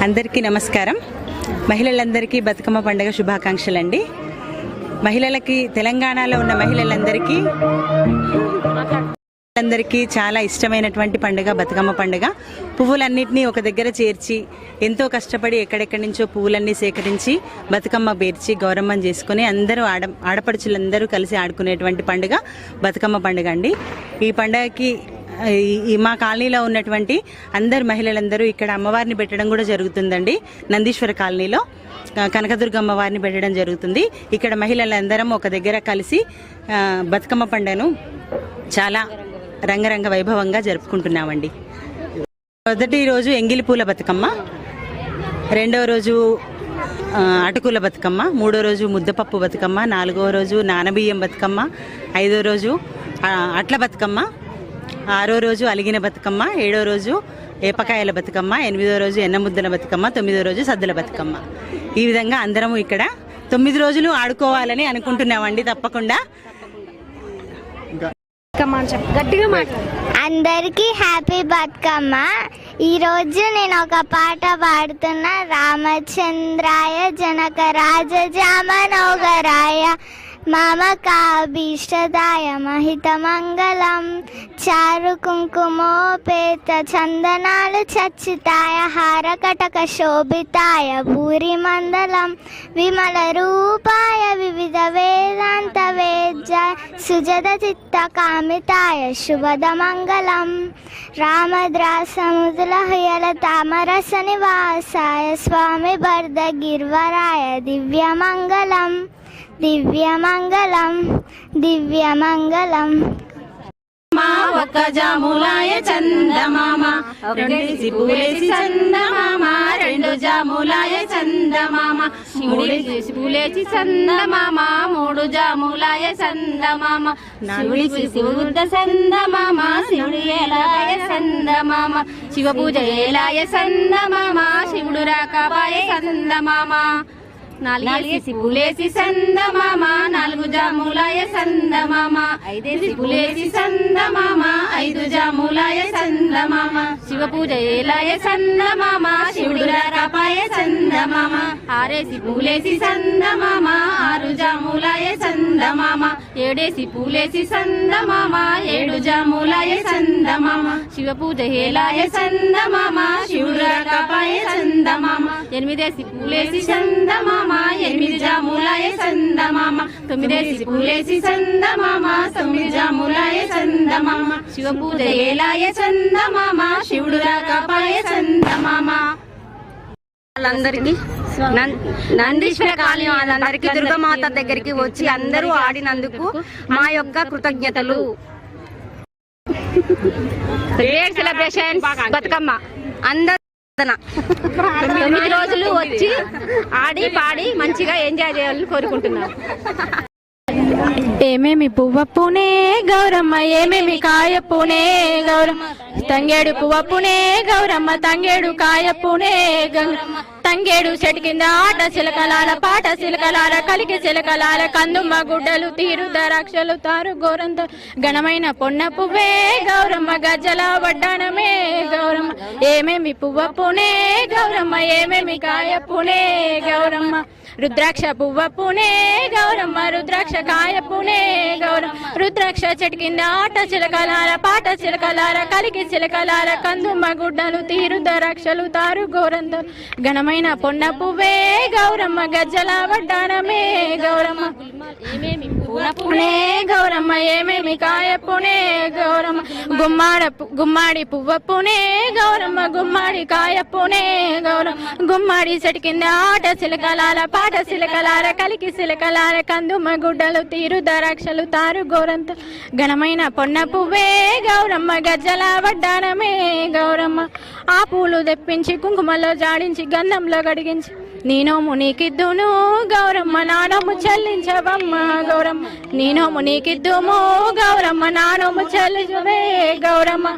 అందరికీ నమస్కారం. మహిళలందరికీ బతుకమ్మ పండుగ శుభాకాంక్షలు అండి. మహిళలకి తెలంగాణలో ఉన్న మహిళలందరికీ చాలా ఇష్టమైనటువంటి పండుగ బతుకమ్మ పండుగ. పువ్వులన్నింటినీ ఒక దగ్గర చేర్చి ఎంతో కష్టపడి ఎక్కడెక్కడి నుంచో పువ్వులన్నీ సేకరించి బతుకమ్మ పేర్చి గౌరమ్మని చేసుకుని అందరూ ఆడపడుచులందరూ కలిసి ఆడుకునేటువంటి పండుగ బతుకమ్మ పండుగ అండి. ఈ పండుగకి మా కాలనీలో ఉన్నటువంటి అందరు మహిళలందరూ ఇక్కడ అమ్మవారిని పెట్టడం కూడా జరుగుతుందండి. నందీశ్వర కాలనీలో కనకదుర్గ అమ్మవారిని పెట్టడం జరుగుతుంది. ఇక్కడ మహిళలందరం ఒక దగ్గర కలిసి బతుకమ్మ పండుగను చాలా రంగరంగ వైభవంగా జరుపుకుంటున్నామండి. మొదటి రోజు ఎంగిలి పూల బతుకమ్మ, రెండవ రోజు అటుకుల బతుకమ్మ, మూడో రోజు ముద్దపప్పు బతుకమ్మ, నాలుగవ రోజు నానబియ్యం బతుకమ్మ, ఐదో రోజు అట్ల బతుకమ్మ, ఆరో రోజు అలిగిన బతుకమ్మ, ఏడో రోజు ఏపకాయల బతుకమ్మ, ఎనిమిదో రోజు ఎన్నముద్దల బతుకమ్మ, తొమ్మిదో రోజు సద్దుల బతుకమ్మ. ఈ విధంగా అందరము ఇక్కడ 9 రోజులు ఆడుకోవాలని అనుకుంటున్నామండి. తప్పకుండా అందరికీ హ్యాపీ బతుకమ్మ. ఈరోజు నేను ఒక పాట పాడుతున్నా. రామచంద్రాయ జనక రాజజామనోగరాయ మామకాభీష్టదాయ మహితమంగళం చారు కుంకుమోపేత చందనాలు చచ్చితాయ హారకటక శోభితాయ భూరి మండలం విమల రూపాయ వివిధ వేదాంత వేద్యాయ సుజద చిత్త కామితాయ శుభద మంగళం రామద్రాసముదుల హయల తామరస నివాసాయ స్వామి భర్ద గిర్వరాయ దివ్యమంగళం దివ్యమంగళం దివ్యమంగళం. ఒక జాములాయ చందమామ రెండేసి పూలేసి చందమామ రెండు జాములాయ చందమామ మూడేసి పూలేసి చందమామ మూడు జాములాయ చందమామ శివుడికి శివుద్ద చందమామ శివుడి ఏలాయ చందమామ శివ పూజ ఏలాయ చందమామ శివుడు రాకబాయ చందమామ నాలుగేసి పూలేసి సందమామ నాలుగు జాములాయ సందమామ ఐదేసి పూలేసి సందమామ ఐదు జాములాయ సందమామ శివ పూజ ఏలాయ సందమామ శివుడు రాకాపాయ సందమామ ఆరేసి పూలేసి సందమామ ఆరు జాములాయ సందమామ ఏడేసి పూలేసి సందమామ ఏడు జాములాయ సందమామ శివ పూజ ఏలాయ సందమామ శివుడు రాకాపాయ సందమామ ఎనిమిదేసి పూలేసి సందమామ ఎనిమిది జాములాయ సందమామ తొమ్మిదేసి పూలేసి సందమామ తొమ్మిది జాములాయ సందమామ శివ పూజ ఏలాయ సందమామ శివుడు రాకాపాయ సందమామ. వాళ్ళందరికీ నందీశ్వర కాలనీ వాళ్ళందరికీ దుర్గామాత దగ్గరికి వచ్చి అందరూ ఆడినందుకు మా యొక్క కృతజ్ఞతలు. గ్రేట్ సెలబ్రేషన్ బతుకమ్మ అందరూ 9 రోజులు వచ్చి ఆడి పాడి మంచిగా ఎంజాయ్ చేయాలని కోరుకుంటున్నాను. ఏమేమి పువ్వ పూనే గౌరమ్మ ఏమేమి కాయ పూనే గౌరమ్మ తంగేడు పువ్వ పూనే గౌరమ్మ తంగేడు కాయ పూనే గౌరమ్మ తంగేడు చెట్టు కింద ఆట చిలకలాల పాట చిలకలాల కలిగి చిలకలాల కందుమ్మ గుడ్డలు తీరు దరాక్షలు తారు గోరంత ఘనమైన పొన్న పువ్వే గౌరమ్మ గజ్జల వడ్డానమే గౌరమ్మ ఏమేమి పువ్వ పూనే గౌరమ్మ ఏమేమి కాయ పూనే గౌరమ్మ రుద్రాక్ష పువ్వ పూనే గౌరమ్మ రుద్రాక్ష కాయ పూనే గౌరమ్మ రుద్రాక్ష చెట్టు కింద ఆట చిలకలాల పాట చిలకలాల కలిగి చిలకలాల కందుమ్మ గుడ్డలు తీరు దరాక్షలు తారు గోరంత ఘనమైన పొన్న పువ్వే గౌరమ్మ గజ్జల వడ్డానమే గౌరమ్మ ఏమేమి పూల పూనే గౌరమ్మ ఏమేమి కాయ పూనే గౌరమ్మ గుమ్మాడి పువ్వ పూనే గౌరమ్మ గుమ్మాడి కాయ పూనే గౌరమ్మ గుమ్మాడి చెట్టు కింద ఆట చిలకలాల పాట చిలకలాల కలికి చిలకలాల కందుమ్మ గుడ్డలు తీరు దరాక్షలు తారు గోరంత ఘనమైన పొన్న పువ్వే గౌరమ్మ గజ్జల వడ్డానమే గౌరమ్మ ఆ పూలు తెప్పించి కుంకుమలో జాడించి గంధంలో గడిగించి నీనోము నీకిద్దును గౌరమ్మ నానోము చెల్లించవమ్మ గౌరమ్మ నీనోము నీకిద్దుము గౌరమ్మ నానోము చెల్లించవే గౌరమ్మ.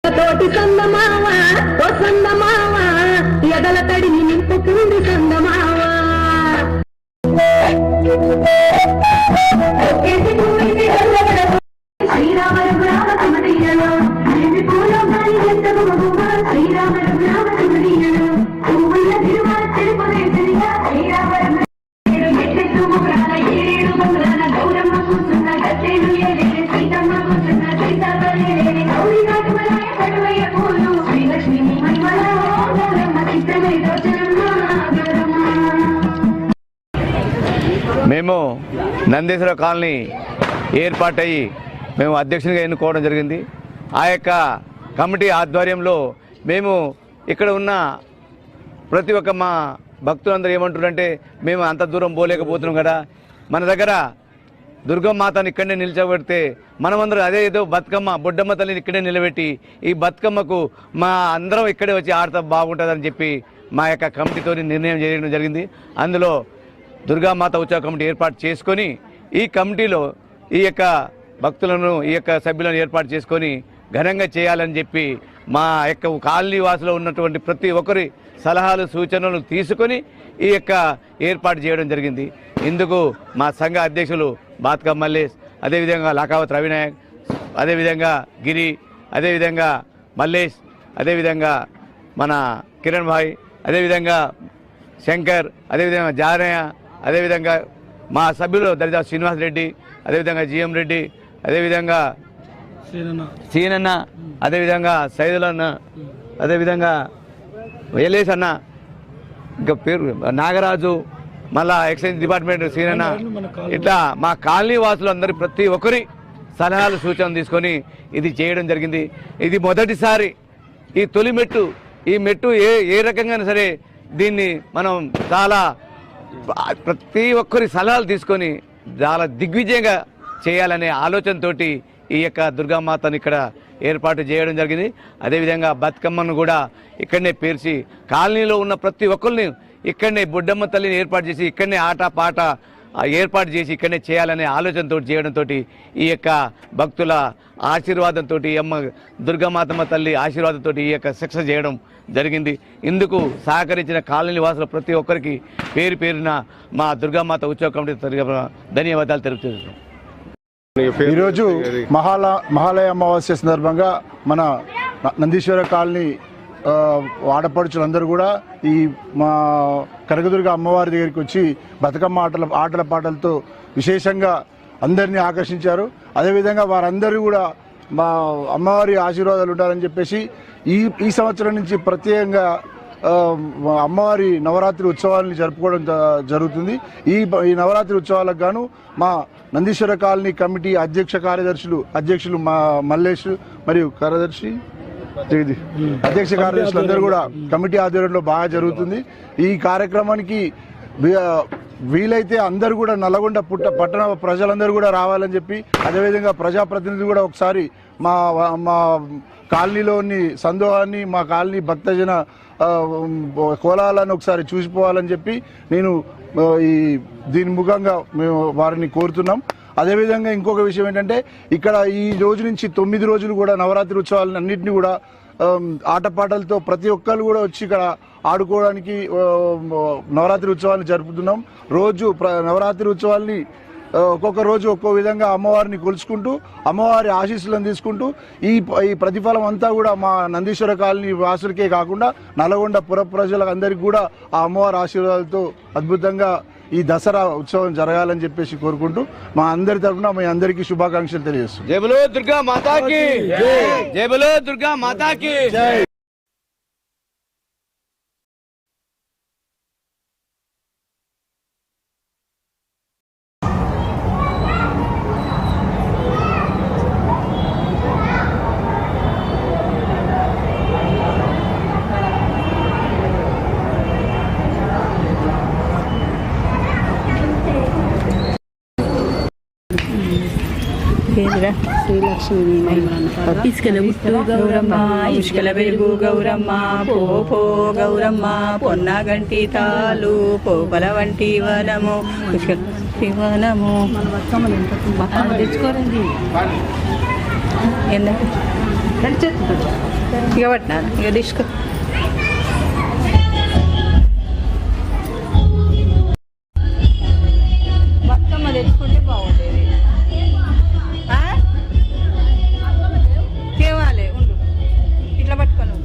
తోటి సందమావ ఓ సందమావ ఎదల తడిని నింపుతుంది సందమావ శ్రీరామ రఘురామ సమదయ్యలో పూలో గాలి ఎంతకు శ్రీరామ రఘురామ సమదయ్యలో పువ్వుల తిరుమల తిరుపతిగా శ్రీరామ గౌరమ్మ కూర్చున్న గచ్చేడు సీతమ్మ కూర్చున్న సీతాపల్లి గౌరీ నాటుమలాయ పటువయ్య పూలు శ్రీలక్ష్మి మహిమల గౌరమ్మ చిత్రమై గౌరమ్మ. మేము నందీశ్వర కాలనీ ఏర్పాటయ్యి మేము అధ్యక్షునిగా ఎన్నుకోవడం జరిగింది. ఆ యొక్క కమిటీ ఆధ్వర్యంలో మేము ఇక్కడ ఉన్న ప్రతి ఒక్క మా భక్తులందరూ ఏమంటారంటే మేము అంత దూరం పోలేకపోతున్నాం కదా, మన దగ్గర దుర్గమ్మాతను ఇక్కడనే నిలిచబెడితే మనమందరం అదే ఏదో బతుకమ్మ బొడ్డమ్మ తల్లిని ఇక్కడే నిలబెట్టి ఈ బతుకమ్మకు మా అందరం ఇక్కడే వచ్చి ఆడతా బాగుంటుందని చెప్పి మా యొక్క కమిటీతో నిర్ణయం చేయడం జరిగింది. అందులో దుర్గామాత ఉత్సవ కమిటీ ఏర్పాటు చేసుకొని ఈ కమిటీలో ఈ యొక్క భక్తులను ఈ యొక్క సభ్యులను ఏర్పాటు చేసుకొని ఘనంగా చేయాలని చెప్పి మా యొక్క కాలనీ వాసులో ఉన్నటువంటి ప్రతి ఒక్కరి సలహాలు సూచనలు తీసుకొని ఈ యొక్క ఏర్పాటు చేయడం జరిగింది. ఇందుకు మా సంఘ అధ్యక్షులు బాత్కా మల్లేష్, అదేవిధంగా లాకావత్ రవినాయక్, అదేవిధంగా గిరి, అదేవిధంగా మల్లేష్, అదేవిధంగా మన కిరణ్ భాయ్, అదేవిధంగా శంకర్, అదేవిధంగా జానయ్య, అదేవిధంగా మా సభ్యులు దరిదాపు శ్రీనివాస్ రెడ్డి, అదేవిధంగా జిఎం రెడ్డి, అదేవిధంగా సీనన్న, అదేవిధంగా సైదులన్న, అదేవిధంగా ఎల్ఏస్ అన్న, ఇంకా పేరు నాగరాజు, మళ్ళా ఎక్సైజ్ డిపార్ట్మెంట్ సీనన్న, ఇట్లా మా కాలనీ వాసులు అందరూ ప్రతి ఒక్కరి సలహాలు సూచనలు తీసుకొని ఇది చేయడం జరిగింది. ఇది మొదటిసారి ఈ తొలి మెట్టు. ఈ మెట్టు ఏ రకంగా సరే దీన్ని మనం చాలా ప్రతి ఒక్కరి సలహాలు తీసుకొని చాలా దిగ్విజయంగా చేయాలనే ఆలోచనతోటి ఈ యొక్క దుర్గామాతను ఇక్కడ ఏర్పాటు చేయడం జరిగింది. అదేవిధంగా బతుకమ్మను కూడా ఇక్కడనే పేర్చి కాలనీలో ఉన్న ప్రతి ఒక్కరిని ఇక్కడనే బొడ్డమ్మ తల్లిని ఏర్పాటు చేసి ఇక్కడనే ఆట పాట ఏర్పాటు చేసి ఇక్కడనే చేయాలనే ఆలోచనతో చేయడంతో ఈ యొక్క భక్తుల ఆశీర్వాదంతో అమ్మ దుర్గామాతమ్మ తల్లి ఆశీర్వాదంతో ఈ యొక్క సక్సెస్ చేయడం జరిగింది. ఇందుకు సహకరించిన కాలనీ వాసుల ప్రతి ఒక్కరికి పేరు పేరున మా దుర్గామాత ఉత్సవ కమిటీ తరఫున ధన్యవాదాలు తెలుపుతున్నాం. ఈరోజు మహాలయ అమావాస్య సందర్భంగా మన నందీశ్వర కాలనీ ఆడపడుచులందరూ కూడా ఈ మా కనకదుర్గ అమ్మవారి దగ్గరికి వచ్చి బతుకమ్మ ఆటల పాటలతో విశేషంగా అందరినీ ఆకర్షించారు. అదేవిధంగా వారందరూ కూడా మా అమ్మవారి ఆశీర్వాదాలు ఉండాలని చెప్పేసి ఈ సంవత్సరం నుంచి ప్రత్యేకంగా అమ్మవారి నవరాత్రి ఉత్సవాలని జరుపుకోవడం జరుగుతుంది. ఈ నవరాత్రి ఉత్సవాలకు గాను మా నందీశ్వర కాలనీ కమిటీ అధ్యక్షులు మా మల్లేష్ మరియు అధ్యక్ష కార్యదర్శులు అందరూ కూడా కమిటీ ఆధ్వర్యంలో బాగా జరుగుతుంది. ఈ కార్యక్రమానికి వీలైతే అందరూ కూడా నల్లగొండ పట్టణ ప్రజలందరూ కూడా రావాలని చెప్పి, అదేవిధంగా ప్రజాప్రతినిధులు కూడా ఒకసారి మా కాలనీలోని సందోహాన్ని, మా కాలనీ భక్తజన కోలాలను ఒకసారి చూసిపోవాలని చెప్పి నేను దీని ముఖంగా మేము వారిని కోరుతున్నాం. అదేవిధంగా ఇంకొక విషయం ఏంటంటే, ఇక్కడ ఈ రోజు నుంచి 9 రోజులు కూడా నవరాత్రి ఉత్సవాలను అన్నింటినీ కూడా ఆటపాటలతో ప్రతి ఒక్కరు కూడా వచ్చి ఇక్కడ ఆడుకోవడానికి నవరాత్రి ఉత్సవాన్ని జరుపుతున్నాం. రోజు నవరాత్రి ఉత్సవాల్ని ఒక్కొక్క రోజు ఒక్కో విధంగా అమ్మవారిని కొలుచుకుంటూ అమ్మవారి ఆశీస్సులను తీసుకుంటూ ఈ ప్రతిఫలం అంతా కూడా మా నందీశ్వర కాలనీ వాసులకే కాకుండా నల్గొండ పుర ప్రజలకు అందరికీ కూడా ఆ అమ్మవారి ఆశీర్వాదాలతో అద్భుతంగా ఈ దసరా ఉత్సవం జరగాలని చెప్పేసి కోరుకుంటూ మా అందరి తరఫున మీ అందరికీ శుభాకాంక్షలు తెలియజేస్తున్నాం. జై బోలో దుర్గా మాతాకి జై, బోలో దుర్గా మాతాకి జై. ఇసుకల గుట్టు గౌరమ్మ, ఇసుకల వెలుగు గౌరమ్మ, పో గౌరమ్మ, పొన్నగంటి తాలు పోపల వంటి వనము వనము తెచ్చుకోరండి. ఇక పట్టినాను, ఇక తీసుకో. బతుకమ్మ తెచ్చుకుంటే బాగుండేది. కేవాలి ఉండు, ఇట్లా పట్టుకోను.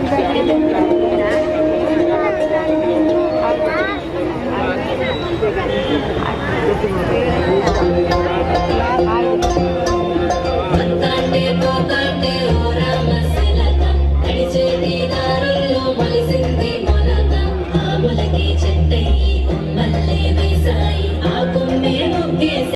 శ్రీ